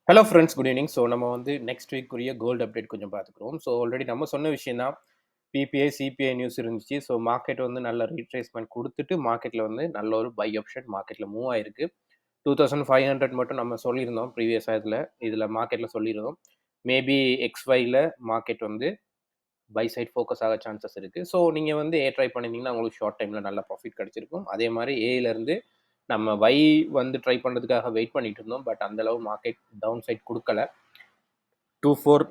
Hello friends, good evening. So நம்ம வந்து next week உரிய கோல்டு அப்டேட் கொஞ்சம் பார்த்துக்குறோம். ஸோ ஆல்ரெடி நம்ம சொன்ன விஷயம் தான். பிபிஐ, சிபிஐ நியூஸ் இருந்துச்சு. ஸோ மார்க்கெட் வந்து நல்ல ரீட்ரேஸ்மென்ட் குடுத்துட்டு, மார்க்கெட்ல வந்து நல்ல ஒரு பை ஆப்ஷன் மார்க்கெட்ல மூவ் ஆயிருக்கு. 2500 மட்டும் நம்ம சொல்லியிருந்தோம் ப்ரீவியஸா இதுல மார்க்கெட்ல சொல்லியிருந்தோம். மேபி எக்ஸ்ஒய்ல மார்க்கெட் வந்து பை சைட் ஃபோக்கஸ் ஆக சான்சஸ் இருக்கு. ஸோ நீங்க வந்து ஏ ட்ரை பண்ணியிருந்தீங்கன்னா, உங்களுக்கு ஷார்ட் டைம்ல நல்ல ப்ராஃபிட் கிடைச்சிருக்கும். அதே மாரி ஏலருந்து நம்ம வை வந்து ட்ரை பண்றதுக்காக வெயிட் பண்ணிட்டு இருந்தோம். பட் அந்த அளவு மார்க்கெட் டவுன் சைட் குடுக்கல. 24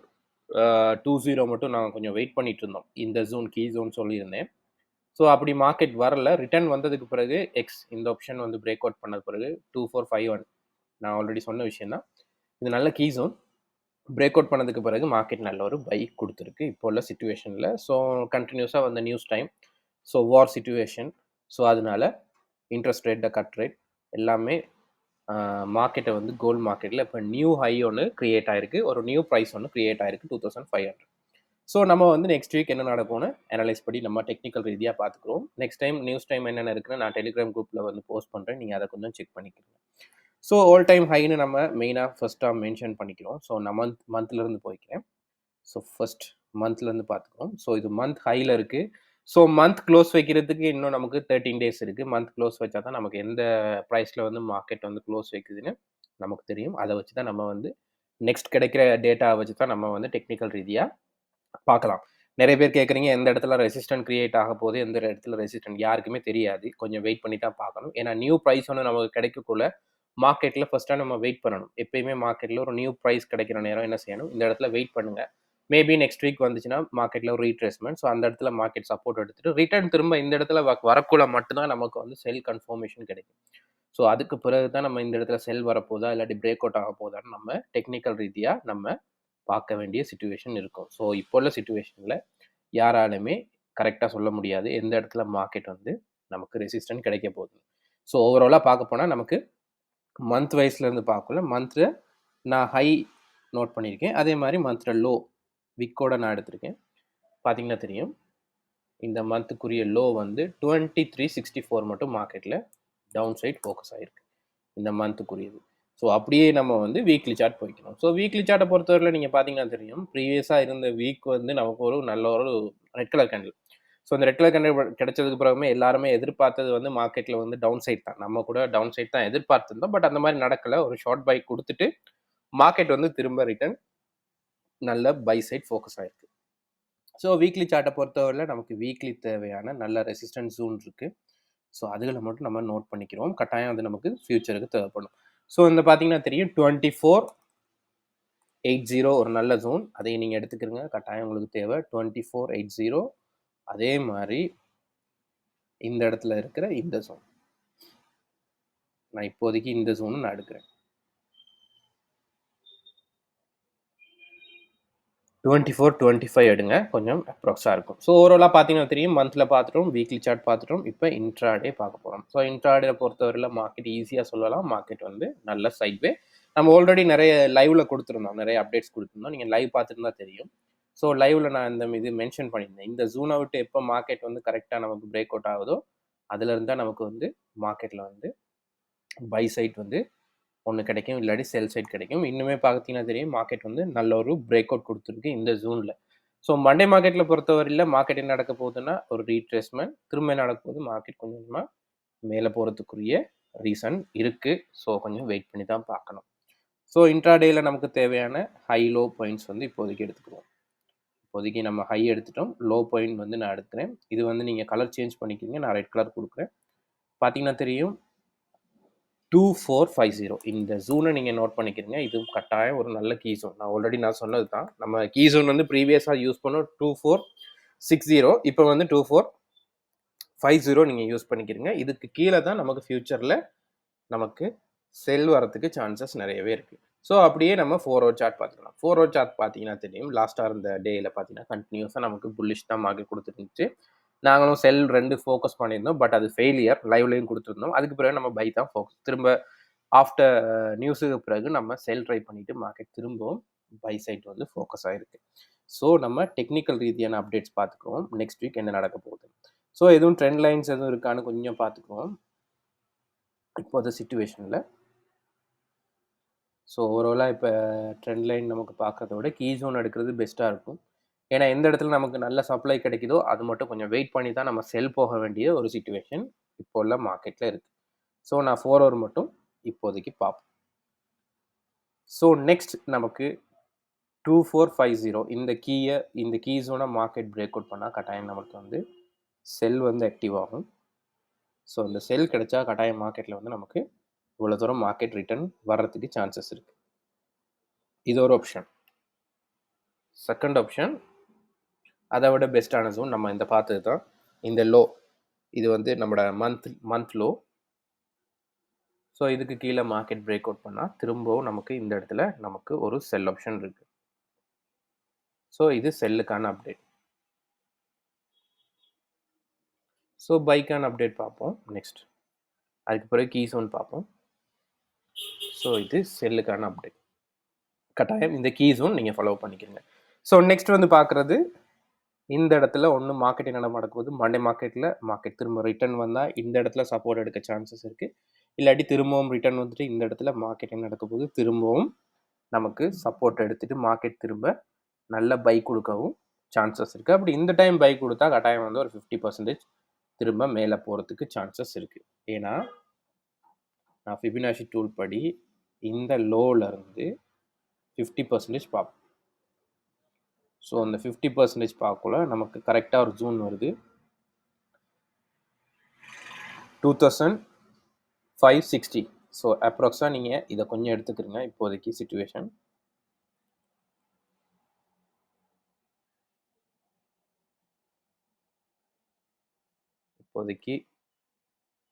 20 மட்டும் நான் கொஞ்சம் வெயிட் பண்ணிட்டு இருந்தோம். இந்த ஜோன் கீ ஜோன் சொல்லியிருந்தேன். ஸோ அப்படி மார்க்கெட் வரல. ரிட்டர்ன் வந்ததுக்கு பிறகு இந்த ஆப்ஷன் வந்து பிரேக் அவுட் பண்ணது பிறகு 2451 நான் ஆல்ரெடி சொன்ன விஷயம் தான். இது நல்ல கீ ஜோன். பிரேக் அவுட் பண்ணதுக்கு பிறகு மார்க்கெட் நல்ல ஒரு பை குடுத்துருக்கு. இப்போ உள்ள சிச்சுவேஷன்ல. ஸோ கன்டினியூஸா வந்த நியூஸ் டைம். ஸோ வார் சிச்சுவேஷன். ஸோ அதனால இன்ட்ரெஸ்ட் ரேட், கட் ரேட் எல்லாமே மார்க்கெட்டை வந்து கோல்டு மார்க்கெட்டில் இப்போ நியூ ஹை ஒன்று கிரியேட் ஆயிருக்கு. ஒரு நியூ ப்ரைஸ் ஒன்று கிரியேட் ஆயிருக்கு 2500. ஸோ நம்ம வந்து நெக்ஸ்ட் வீக் என்ன நடக்கும்னு அனலைஸ் பண்ணி நம்ம டெக்னிக்கல் ரீதியாக பார்த்துக்குறோம். நெக்ஸ்ட் டைம் நியூஸ் டைம் என்னென்ன இருக்குன்னு நான் டெலிகிராம் குரூப்பில் வந்து போஸ்ட் பண்ணுறேன். நீங்கள் அதை கொஞ்சம் செக் பண்ணிக்கிறீங்க. ஸோ ஆல் டைம் ஹைன்னு நம்ம மெயினாக ஃபர்ஸ்ட்டாக மென்ஷன் பண்ணிக்கிறோம். ஸோ நான் மந்த்லேருந்து போய்க்கிறேன். ஸோ ஃபர்ஸ்ட் மந்த்லேருந்து பார்த்துக்கிறோம். ஸோ இது மந்த் ஹையில் இருக்குது. ஸோ மந்த் க்ளோஸ் வைக்கிறதுக்கு இன்னும் நமக்கு 13 டேஸ் இருக்குது. மந்த் க்ளோஸ் வச்சா தான் நமக்கு எந்த ப்ரைஸில் வந்து மார்க்கெட் வந்து க்ளோஸ் வைக்குதுன்னு நமக்கு தெரியும். அதை வச்சு தான் நம்ம வந்து நெக்ஸ்ட் கிடைக்கிற டேட்டா வச்சு தான் நம்ம வந்து டெக்னிக்கல் ரீதியாக பார்க்கலாம். நிறைய பேர் கேட்குறீங்க, எந்த இடத்துல ரெசிஸ்டன்ட் கிரியேட் ஆக போகுது, எந்த இடத்துல ரெசிஸ்டன்ட் யாருக்குமே தெரியாது. கொஞ்சம் வெயிட் பண்ணி தான் பார்க்கணும். ஏன்னா நியூ ப்ரைஸ் ஒன்று நமக்கு கிடைக்கக்குள்ள மார்க்கெட்டில் ஃபர்ஸ்ட்டாக நம்ம வெயிட் பண்ணணும். எப்பயுமே மார்க்கெட்டில் ஒரு நியூ ப்ரைஸ் கிடைக்கிற நேரம் என்ன செய்யணும், இந்த இடத்துல வெயிட் பண்ணுங்க. மேபி நெக்ஸ்ட் வீக் வந்துச்சுன்னா மார்க்கெட்டில் ஒரு ரீட்ரேஸ்மெண்ட். ஸோ அந்த இடத்துல மார்க்கெட் சப்போர்ட் எடுத்துட்டு ரிட்டர்ன் திரும்ப இந்த இடத்துல வரக்குள்ள மட்டும்தான் நமக்கு வந்து செல் கன்ஃபர்மேஷன் கிடைக்கும். ஸோ அதுக்கு பிறகு தான் நம்ம இந்த இடத்துல செல் வரப்போதா இல்லாட்டி பிரேக் அவுட் ஆக போதான்னு நம்ம டெக்னிக்கல் ரீதியாக நம்ம பார்க்க வேண்டிய சிச்சுவேஷன் இருக்கும். ஸோ இப்போ உள்ள சிச்சுவேஷனில் யாராலுமே கரெக்டாக சொல்ல முடியாது எந்த இடத்துல மார்க்கெட் வந்து நமக்கு ரெசிஸ்டன்ட் கிடைக்க போகுது. ஸோ ஓவராலாக பார்க்க போனால் நமக்கு மந்த் வைஸ்லேருந்து பார்க்கல. மந்த்தில் நான் ஹை நோட் பண்ணியிருக்கேன். அதே மாதிரி மந்த்தில் லோ விக்கோட நான் எடுத்திருக்கேன். பார்த்தீங்கன்னா தெரியும். இந்த மந்த்துக்குரிய லோ வந்து 2364 மட்டும் மார்க்கெட்டில் டவுன் சைட் ஃபோக்கஸ் ஆகிருக்கு. இந்த மந்த்துக்குரியது. ஸோ அப்படியே நம்ம வந்து வீக்லி சார்ட் போய்க்கணும். ஸோ வீக்லி சார்ட்டை பொறுத்தவரையில் நீங்கள் பார்த்தீங்கன்னா தெரியும். ப்ரீவியஸாக இருந்த வீக் வந்து நமக்கு ஒரு நல்ல ஒரு ரெட் கலர் கேண்டில். ஸோ இந்த ரெட் கலர் கேண்டில் கிடைச்சதுக்கு பிறகுமே எல்லாருமே எதிர்பார்த்தது வந்து மார்க்கெட்டில் வந்து டவுன் சைட் தான். நம்ம கூட டவுன் சைட் தான் எதிர்பார்த்துருந்தோம். பட் அந்த மாதிரி நடக்கலை. ஒரு ஷார்ட் பை கொடுத்துட்டு மார்க்கெட் வந்து திரும்ப ரிட்டர்ன் நல்ல பை சைட் ஃபோக்கஸ் ஆகிருக்கு. ஸோ வீக்லி சார்ட்டை பொறுத்தவரையில் நமக்கு வீக்லி தேவையான நல்ல ரெசிஸ்டன்ஸ் ஜோன் இருக்குது. ஸோ அதுகளை மட்டும் நம்ம நோட் பண்ணிக்கிறோம். கட்டாயம் அது நமக்கு ஃபியூச்சருக்கு தேவைப்படும். ஸோ இந்த பார்த்தீங்கன்னா தெரியும் 2480 ஒரு நல்ல ஜோன். அதை நீங்கள் எடுத்துக்கிறங்க. கட்டாயம் உங்களுக்கு தேவை 2480. அதே மாதிரி இந்த இடத்துல இருக்கிற இந்த ஜோன் நான் இப்போதைக்கு இந்த ஜோனும் நான் எடுக்கிறேன். 2425 எடுங்க. கொஞ்சம் அப்ராக்ஸாக இருக்கும். ஸோ ஓவராலாக பார்த்தீங்கன்னா தெரியும். மந்த்தில் பார்த்துட்டோம், வீக்லி சார்ட் பார்த்துட்டோம். இப்போ இன்ட்ராடே பார்க்க போகிறோம். ஸோ இன்ட்ராடே பொறுத்தவரையில் மார்க்கெட் ஈஸியாக சொல்லலாம். மார்க்கெட் வந்து நல்ல சைட்வே. நம்ம ஆல்ரெடி நிறைய லைவ்ல கொடுத்துருந்தோம். நிறைய அப்டேட்ஸ் கொடுத்துருந்தோம். நீங்கள் லைவ் பார்த்துருந்தா தெரியும். ஸோ லைவ்ல நான் இந்த இது மென்ஷன் பண்ணியிருந்தேன். இந்த ஜூனை விட்டு எப்போ மார்க்கெட் வந்து கரெக்டாக நமக்கு பிரேக் அவுட் ஆகுதோ அதுலேருந்து தான் நமக்கு வந்து மார்க்கெட்டில் வந்து பை சைட் வந்து ஒன்று கிடைக்கும், இல்லாட்டி செல் சைட் கிடைக்கும். இன்னுமே பார்த்தீங்கன்னா தெரியும் மார்க்கெட் வந்து நல்ல ஒரு பிரேக் அவுட் கொடுத்துருக்கு இந்த ஜூனில். ஸோ மண்டே மார்க்கெட்டில் பொறுத்தவரையில் மார்க்கெட் என்ன நடக்க போகுதுன்னா ஒரு ரீட்ரேஸ்மெண்ட். திரும்ப என்ன நடக்க போகுது, மார்க்கெட் கொஞ்சம் கொஞ்சமாக மேலே போகிறதுக்குரிய ரீசன் இருக்குது. ஸோ கொஞ்சம் வெயிட் பண்ணி தான் பார்க்கணும். ஸோ இன்ட்ராடேயில் நமக்கு தேவையான ஹை லோ பாயிண்ட்ஸ் வந்து இப்போதைக்கு எடுத்துக்குவோம். இப்போதைக்கு நம்ம ஹை எடுத்துட்டோம். லோ பாயிண்ட் வந்து நான் எடுக்கிறேன். இது வந்து நீங்கள் கலர் சேஞ்ச் பண்ணிக்கிங்க. நான் ரெட் கலர் கொடுக்குறேன். பார்த்தீங்கன்னா தெரியும் 2450 இந்த ஜோனை நீங்கள் நோட் பண்ணிக்கிறீங்க. இது கட்டாயம் ஒரு நல்ல கீ ஜோன். நான் ஆல்ரெடி சொன்னது தான். நம்ம கீ ஜோன் வந்து ப்ரீவியஸாக யூஸ் பண்ணோம் 2460. இப்போ வந்து 2450 நீங்கள் யூஸ் பண்ணிக்கிறீங்க. இதுக்கு கீழே தான் நமக்கு ஃபியூச்சரில் நமக்கு செல் வரத்துக்கு சான்சஸ் நிறையவே இருக்குது. ஸோ அப்படியே நம்ம 4 ஹவர் சார்ட் பார்த்துக்கலாம். 4 ஹவர் சார்ட் பார்த்தீங்கன்னா தெரியும். லாஸ்ட்டாக இருந்த டேயில் பார்த்தீங்கன்னா கண்டினியூஸாக நமக்கு புல்லிஷ் தான் மார்க்கெட் கொடுத்துருந்துச்சு. நாங்களும் செல் 2 ஃபோக்கஸ் பண்ணியிருந்தோம். பட் அது ஃபெயிலியர். லைவ்லையும் கொடுத்துருந்தோம். அதுக்கு பிறகு நம்ம பை தான் ஃபோக்கஸ். திரும்ப ஆஃப்டர் நியூஸுக்கு பிறகு நம்ம செல் ட்ரை பண்ணிவிட்டு மார்க்கெட் திரும்பவும் பை சைட் வந்து ஃபோக்கஸ் ஆகிருக்கு. ஸோ நம்ம டெக்னிக்கல் ரீதியான அப்டேட்ஸ் பார்த்துக்குவோம். நெக்ஸ்ட் வீக் என்ன நடக்க போகுது. ஸோ எதுவும் ட்ரெண்ட் லைன்ஸ் எதுவும் இருக்கான்னு கொஞ்சம் பார்த்துக்குவோம் இப்போது சிச்சுவேஷனில். ஸோ ஓவராலாக இப்போ ட்ரெண்ட் லைன் நமக்கு பார்க்குறத விட கீ ஜோன் எடுக்கிறது பெஸ்ட்டாக இருக்கும். ஏன்னா எந்த இடத்துல நமக்கு நல்ல சப்ளை கிடைக்குதோ அது மட்டும் கொஞ்சம் வெயிட் பண்ணி தான் நம்ம செல் போக வேண்டிய ஒரு சிச்சுவேஷன் இப்போ உள்ள மார்க்கெட்டில் இருக்குது. ஸோ நான் 4 ஹவர் மட்டும் இப்போதைக்கு பார்ப்போம். ஸோ நெக்ஸ்ட் நமக்கு 2450 இந்த கீ ஜோனை மார்க்கெட் பிரேக் அவுட் பண்ணால் கட்டாயம் நமக்கு வந்து செல் வந்து ஆக்டிவ் ஆகும். ஸோ இந்த செல் கிடைச்சா கட்டாயம் மார்க்கெட்டில் வந்து நமக்கு இவ்வளோ தூரம் மார்க்கெட் ரிட்டர்ன் வர்றதுக்கு சான்சஸ் இருக்குது. இது ஒரு ஆப்ஷன். செகண்ட் ஆப்ஷன் அதை விட பெஸ்ட்டான ஜோன் நம்ம இந்த பார்த்தது தான் இந்த லோ. இது வந்து நம்மளோட மந்த் லோ. ஸோ இதுக்கு கீழே மார்க்கெட் பிரேக் அவுட் பண்ணால் திரும்பவும் நமக்கு இந்த இடத்துல நமக்கு ஒரு செல் ஆப்ஷன் இருக்குது. ஸோ இது செல்லுக்கான அப்டேட். ஸோ பைக்கான அப்டேட் பார்ப்போம் நெக்ஸ்ட். அதுக்கு பிறகு கீ ஜோன் பார்ப்போம். ஸோ இது செல்லுக்கான அப்டேட். கட்டாயம் இந்த கீ ஜோன் நீங்கள் ஃபாலோ பண்ணிக்கிறீங்க. ஸோ நெக்ஸ்ட் வந்து பார்க்குறது இந்த இடத்துல ஒன்று மார்க்கெட் என்ன நடக்குது, மண்டே மார்க்கெட் திரும்ப ரிட்டர்ன் வந்தால் இந்த இடத்துல சப்போர்ட் எடுக்க சான்சஸ் இருக்குது. இல்லாட்டி திரும்பவும் ரிட்டர்ன் வந்துட்டு இந்த இடத்துல மார்க்கெட் என்ன நடக்க போகுது, திரும்பவும் நமக்கு சப்போர்ட் எடுத்துகிட்டு மார்க்கெட் திரும்ப நல்ல பை கொடுக்கவும் சான்சஸ் இருக்குது. அப்படி இந்த டைம் பை கொடுத்தா கட்டாயம் வந்து ஒரு 50% திரும்ப மேலே போகிறதுக்கு சான்சஸ் இருக்குது. ஏன்னா நான் ஃபிபனாஷி டூல் படி இந்த லோவிலேருந்து 50% பார்ப்போம். ஸோ அந்த 50% பார்க்கல நமக்கு கரெக்டாக ஒரு ஜூன் வருது 2560. ஸோ அப்ராக்ஸாக நீங்கள் இதை கொஞ்சம் எடுத்துக்கிறீங்க இப்போதைக்கு சிச்சுவேஷன். இப்போதைக்கு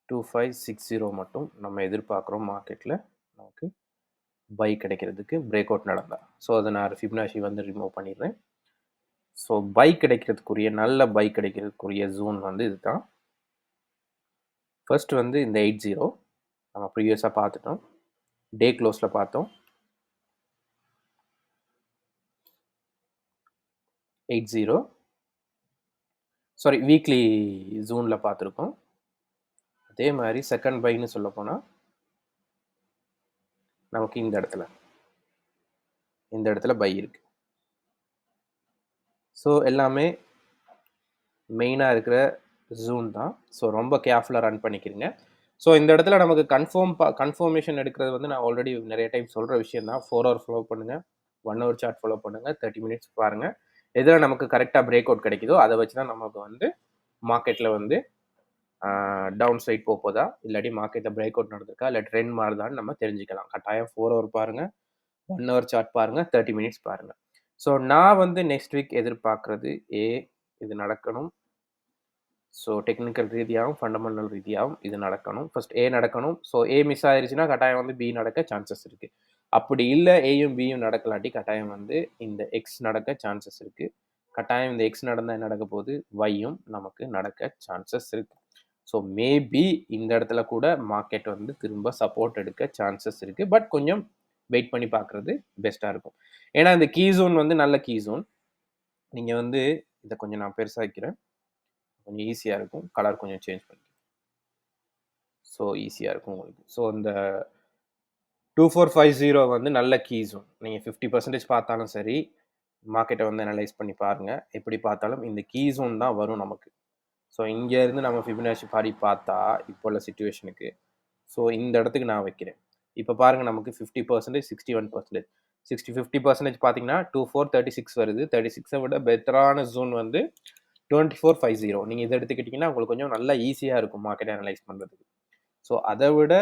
2560 மட்டும் நம்ம எதிர்பார்க்குறோம் மார்க்கெட்டில் நமக்கு பை கிடைக்கிறதுக்கு பிரேக் அவுட் நடந்தால். ஸோ அதை நான் ஃபிபனாஷி வந்து ரிமூவ் பண்ணிடுறேன். ஸோ பை கிடைக்கிறதுக்குரிய நல்ல பை கிடைக்கிறதுக்குரிய ஜோன் வந்து இதுதான். ஃபர்ஸ்ட் வந்து இந்த 80 நம்ம ப்ரீவியஸாக பார்த்துட்டோம், டே க்ளோஸில் பார்த்தோம். 80 சாரி வீக்லி ஜோனில் பார்த்துருக்கோம். அதே மாதிரி செகண்ட் பைன்னு சொல்ல போனால் நமக்கு இந்த இடத்துல பை இருக்கு. ஸோ எல்லாமே மெயினாக இருக்கிற ஜூன் தான். ஸோ ரொம்ப கேர்ஃபுல்லாக ரன் பண்ணிக்கிறீங்க. ஸோ இந்த இடத்துல நமக்கு கன்ஃபர்மேஷன் எடுக்கிறது வந்து நான் ஆல்ரெடி நிறைய டைம் சொல்கிற விஷயம் தான். 4 ஹவர் ஃபாலோ பண்ணுங்கள், 1 ஹவர் சார்ட் ஃபாலோ பண்ணுங்கள், 30 மினிட்ஸ் பாருங்கள். எதில் நமக்கு கரெக்டாக பிரேக் அவுட் கிடைக்குதோ அதை வச்சு தான் நமக்கு வந்து மார்க்கெட்டில் வந்து டவுன் சைட் போதா இல்லாட்டி மார்க்கெட்டில் பிரேக் அவுட் நடந்திருக்கா இல்லை ட்ரெண்ட் மாறுதான்னு நம்ம தெரிஞ்சுக்கலாம். கட்டாயம் 4 ஹவர் பாருங்கள், 1 ஹவர் சார்ட் பாருங்கள், 30 மினிட்ஸ் பாருங்கள். ஸோ நான் வந்து நெக்ஸ்ட் வீக் எதிர்பார்க்குறது இது நடக்கணும். ஸோ டெக்னிக்கல் ரீதியாகவும் ஃபண்டமெண்டல் ரீதியாகவும் இது நடக்கணும். ஃபர்ஸ்ட் நடக்கணும். ஸோ மிஸ் ஆயிடுச்சுன்னா கட்டாயம் வந்து பி நடக்க சான்சஸ் இருக்குது. அப்படி இல்லை ஏயும் பியும் நடக்கலாட்டி கட்டாயம் வந்து இந்த எக்ஸ் நடக்க சான்சஸ் இருக்குது. கட்டாயம் இந்த எக்ஸ் நடந்தால் நடக்க போது வையும் நமக்கு நடக்க சான்சஸ் இருக்குது. ஸோ மேபி இந்த இடத்துல கூட மார்க்கெட் வந்து திரும்ப சப்போர்ட் எடுக்க சான்சஸ் இருக்குது. பட் கொஞ்சம் வெயிட் பண்ணி பார்க்குறது பெஸ்ட்டாக இருக்கும். ஏன்னா இந்த கீ ஜோன் வந்து நல்ல கீ ஜோன். நீங்கள் வந்து இதை கொஞ்சம் நான் பெருசாக்கிறேன், கொஞ்சம் ஈஸியாக இருக்கும். கலர் கொஞ்சம் சேஞ்ச் பண்ணி ஸோ ஈஸியாக இருக்கும் உங்களுக்கு. ஸோ இந்த 2450 வந்து நல்ல கீ ஜோன். நீங்கள் 50% பார்த்தாலும் சரி, மார்க்கெட்டை வந்து அனலைஸ் பண்ணி பாருங்கள். எப்படி பார்த்தாலும் இந்த கீ ஜோன் தான் வரும் நமக்கு. ஸோ இங்கேருந்து நம்ம ஃபிபனாஷி படி பார்த்தா இப்போ உள்ள சிச்சுவேஷனுக்கு ஸோ இந்த இடத்துக்கு நான் வைக்கிறேன். இப்போ பாருங்கள் நமக்கு 50%, 61%, 50% பார்த்தீங்கன்னா 2436 வருது. 36 விட பெட்டரான ஜோன் வந்து 2450. நீங்கள் இதை எடுத்துக்கிட்டிங்கன்னா உங்களுக்கு கொஞ்சம் நல்லா ஈஸியாக இருக்கும் மார்க்கெட் அனலைஸ் பண்ணுறதுக்கு. ஸோ அதை விட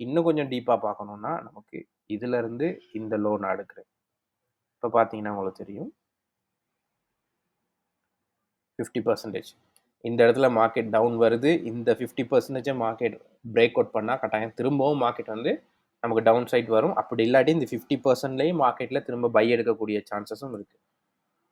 இன்னும் கொஞ்சம் டீப்பாக பார்க்கணுன்னா நமக்கு இதிலேருந்து இந்த லோ நான் எடுக்கிறேன். இப்போ பார்த்தீங்கன்னா உங்களுக்கு தெரியும் 50%. இந்த இடத்துல மார்க்கெட் டவுன் வருது. இந்த 50% மார்க்கெட் பிரேக் அவுட் பண்ணால் கட்டாயம் திரும்பவும் மார்க்கெட் வந்து நமக்கு டவுன் சைட் வரும். அப்படி இல்லாட்டி இந்த 50%லேயும் மார்க்கெட்டில் திரும்ப பை எடுக்கக்கூடிய சான்சஸும் இருக்குது.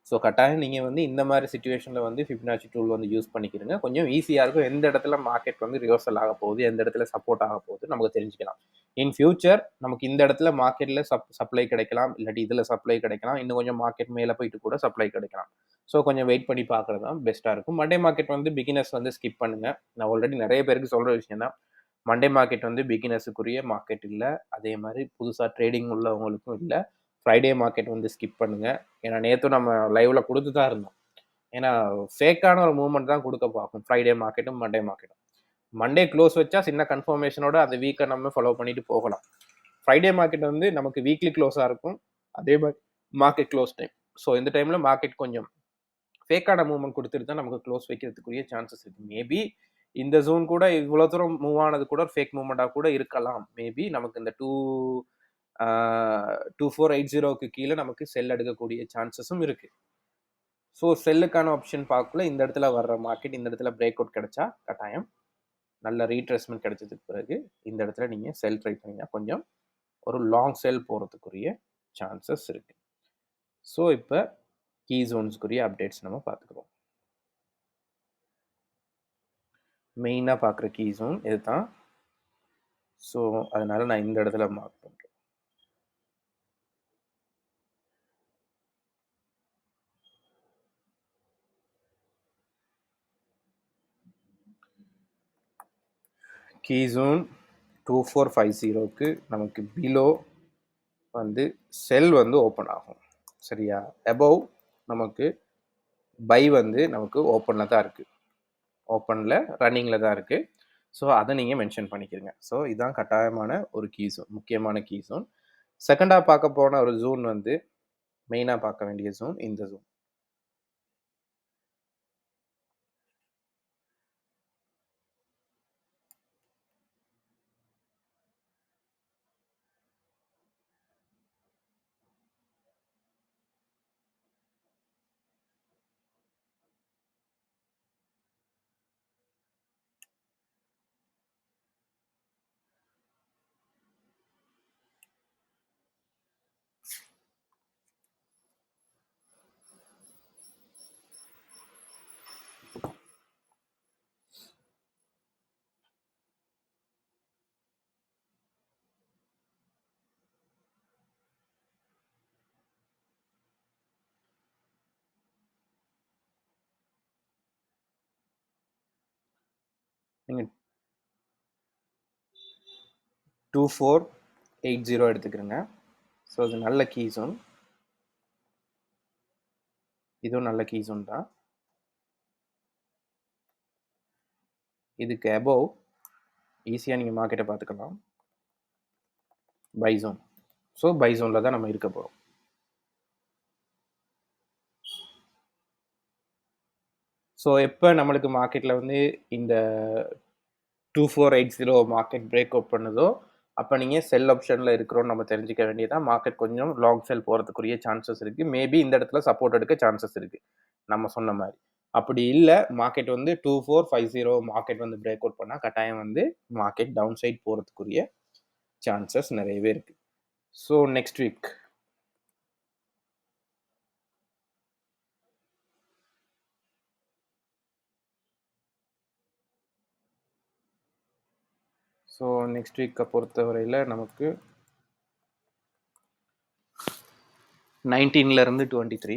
ஸோ கட்டாயம் நீங்கள் வந்து இந்த மாதிரி சுச்சுவேஷனில் வந்து ஃபிபனாச்சி டூல் வந்து யூஸ் பண்ணிக்கிறீங்க. கொஞ்சம் ஈஸியாக இருக்கும். எந்த இடத்துல மார்க்கெட் வந்து ரிவர்சல் ஆக போகுது, எந்த இடத்துல சப்போர்ட் ஆக போகுது நமக்கு தெரிஞ்சுக்கலாம். இன் ஃபியூச்சர் நமக்கு இந்த இடத்துல மார்க்கெட்டில் சப்ளை கிடைக்கலாம், இல்லாட்டி இதில் சப்ளை கிடைக்கலாம், இன்னும் கொஞ்சம் மார்க்கெட் மேலே போயிட்டு கூட சப்ளை கிடைக்கலாம். ஸோ கொஞ்சம் வெயிட் பண்ணி பார்க்குறது தான் பெஸ்ட்டாக இருக்கும். மண்டே மார்க்கெட் வந்து பிகினர்ஸ் வந்து ஸ்கிப் பண்ணுங்கள். நான் ஆல்ரெடி நிறைய பேருக்கு சொல்கிற விஷயம் தான். மண்டே மார்க்கெட் வந்து பிகினர்ஸுக்குரிய மார்க்கெட் இல்ல. அதே மாரி புதுசா ட்ரேடிங் உள்ளவங்களுக்கும் இல்ல. ஃப்ரைடே மார்க்கெட் வந்து ஸ்கிப் பண்ணுங்க. ஏன்னா நேத்தும் நம்ம லைவ்ல குடுத்து தான் இருந்தோம். ஏன்னா ஃபேக்கான ஒரு மூவ்மெண்ட் தான் குடுக்க பார்க்கும். ஃப்ரைடே மார்க்கெட்டும், மண்டே மார்க்கெட்டும். மண்டே க்ளோஸ் வச்சா சின்ன கன்ஃபர்மேஷனோட அந்த வீக்க நம்ம ஃபாலோ பண்ணிட்டு போகலாம். ஃப்ரைடே மார்க்கெட் வந்து நமக்கு வீக்லி க்ளோஸா இருக்கும். அதே மாரி மார்க்கெட் க்ளோஸ் டைம். ஸோ இந்த டைம்ல மார்க்கெட் கொஞ்சம் ஃபேக்கான மூவ்மெண்ட் குடுத்துட்டு தான் நமக்கு க்ளோஸ் வைக்கிறதுக்குரிய சான்சஸ் இருக்கு. மேபி இந்த ஜோன் கூட இவ்வளோ தூரம் மூவ் ஆனது கூட ஃபேக் மூவ்மெண்ட்டா கூட இருக்கலாம். மேபி நமக்கு இந்த 2480க்கு கீழ நமக்கு செல் எடுக்கக்கூடிய சான்சஸும் இருக்கு. ஸோ செல்லுக்கான ஆப்ஷன் பார்க்கல. இந்த இடத்துல வர்ற மார்க்கெட் இந்த இடத்துல பிரேக் அவுட் கிடைச்சா கட்டாயம் நல்ல ரீட்ரேஸ்மென்ட் கிடைச்சதுக்கு பிறகு இந்த இடத்துல நீங்க செல் ட்ரை பண்ணீங்கன்னா கொஞ்சம் ஒரு லாங் செல் போறதுக்குரிய சான்சஸ் இருக்கு. ஸோ இப்போ கீ ஜோன்ஸ்க்குரிய அப்டேட்ஸ் நம்ம பார்த்துக்குறோம். மெயினாக பார்க்குற கீ ஜோன் இதுதான். ஸோ அதனால நான் இந்த இடத்துல மார்க் பண்ணுறேன். கீ ஜோன் 2450க்கு நமக்கு பிலோ வந்து செல் வந்து ஓப்பன் ஆகும். சரியா? அபவ் நமக்கு பை வந்து நமக்கு ஓப்பனில் தான் இருக்குது. ஓப்பனில் ரன்னிங்கில் தான் இருக்குது. ஸோ அதை நீங்கள் மென்ஷன் பண்ணிக்கிறீங்க. ஸோ இதுதான் கட்டாயமான ஒரு கீ ஜோன், முக்கியமான கீ ஜோன். செகண்டாக பார்க்க போன ஒரு ஜோன் வந்து மெயினாக பார்க்க வேண்டிய ஜோன் இந்த ஜோன். நீங்கள் 2480 எடுத்துக்கிறங்க. ஸோ இது நல்ல கீ ஜோன். இதுவும் நல்ல கீ ஜோன் தான். இதுக்கு அபவ் ஈஸியாக நீங்கள் மார்க்கெட்டை பார்த்துக்கலாம். By zone. ஸோ பை ஜோனில் தான் நம்ம இருக்க போகிறோம். ஸோ எப்போ நம்மளுக்கு மார்க்கெட்டில் வந்து இந்த 2480 மார்க்கெட் பிரேக் அவுட் பண்ணுதோ அப்போ நீங்கள் செல் ஆப்ஷனில் இருக்கிறோன்னு நம்ம தெரிஞ்சுக்க வேண்டியதான். மார்க்கெட் கொஞ்சம் லாங் செல் போகிறதுக்குரிய சான்சஸ் இருக்குது. மேபி இந்த இடத்துல சப்போர்ட் எடுக்க சான்சஸ் இருக்குது நம்ம சொன்ன மாதிரி. அப்படி இல்லை மார்க்கெட் வந்து 2450 மார்க்கெட் வந்து பிரேக் அவுட் பண்ணால் கட்டாயம் வந்து மார்க்கெட் டவுன் சைட் போகிறதுக்குரிய சான்சஸ் நிறையவே இருக்குது. ஸோ நெக்ஸ்ட் வீக் நெக்ஸ்ட் வீக்கை பொறுத்தவரையில் நமக்கு 19லேருந்து 23.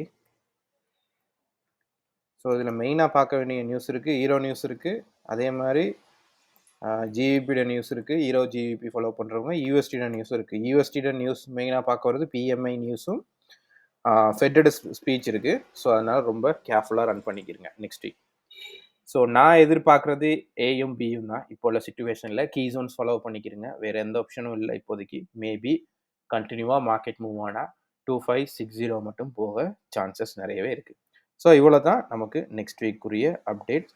ஸோ இதில் மெயினாக பார்க்க வேண்டிய நியூஸ் இருக்குது. ஹீரோ நியூஸ் இருக்குது. அதே மாதிரி ஜிவிபியோட நியூஸ் இருக்குது. ஹீரோ ஜிவிபி ஃபாலோ பண்ணுறவங்க யூஎஸ்டியோட நியூஸும் இருக்குது. யூஎஸ்டியோட நியூஸ் மெயினாக பார்க்க வரது பிஎம்ஐ நியூஸும் ஃபெட்டோட ஸ்பீச் இருக்குது. ஸோ அதனால் ரொம்ப கேர்ஃபுல்லாக ரன் பண்ணிக்கிறங்க நெக்ஸ்ட் வீக். ஸோ நான் எதிர்பார்க்குறது ஏயும் பியும் தான். இப்போ உள்ள சுச்சுவேஷனில் கீ ஜோன்ஸ் ஃபாலோ பண்ணிக்கிறங்க. வேறு எந்த ஆப்ஷனும் இல்லை இப்போதைக்கு. மேபி கண்டினியூவாக மார்க்கெட் மூவ் ஆனால் 2560 மட்டும் போக சான்சஸ் நிறையவே இருக்குது. ஸோ இவ்வளோ தான் நமக்கு நெக்ஸ்ட் வீக்குரிய அப்டேட்ஸ்.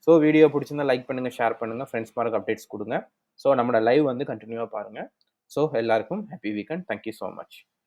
ஸோ வீடியோ பிடிச்சிருந்தா லைக் பண்ணுங்கள், ஷேர் பண்ணுங்கள், ஃப்ரெண்ட்ஸ் மார்க்கு அப்டேட்ஸ் கொடுங்க. ஸோ நம்மளோட லைவ் வந்து கண்டினியூவாக பாருங்கள். ஸோ எல்லாருக்கும் happy weekend. Thank you so much.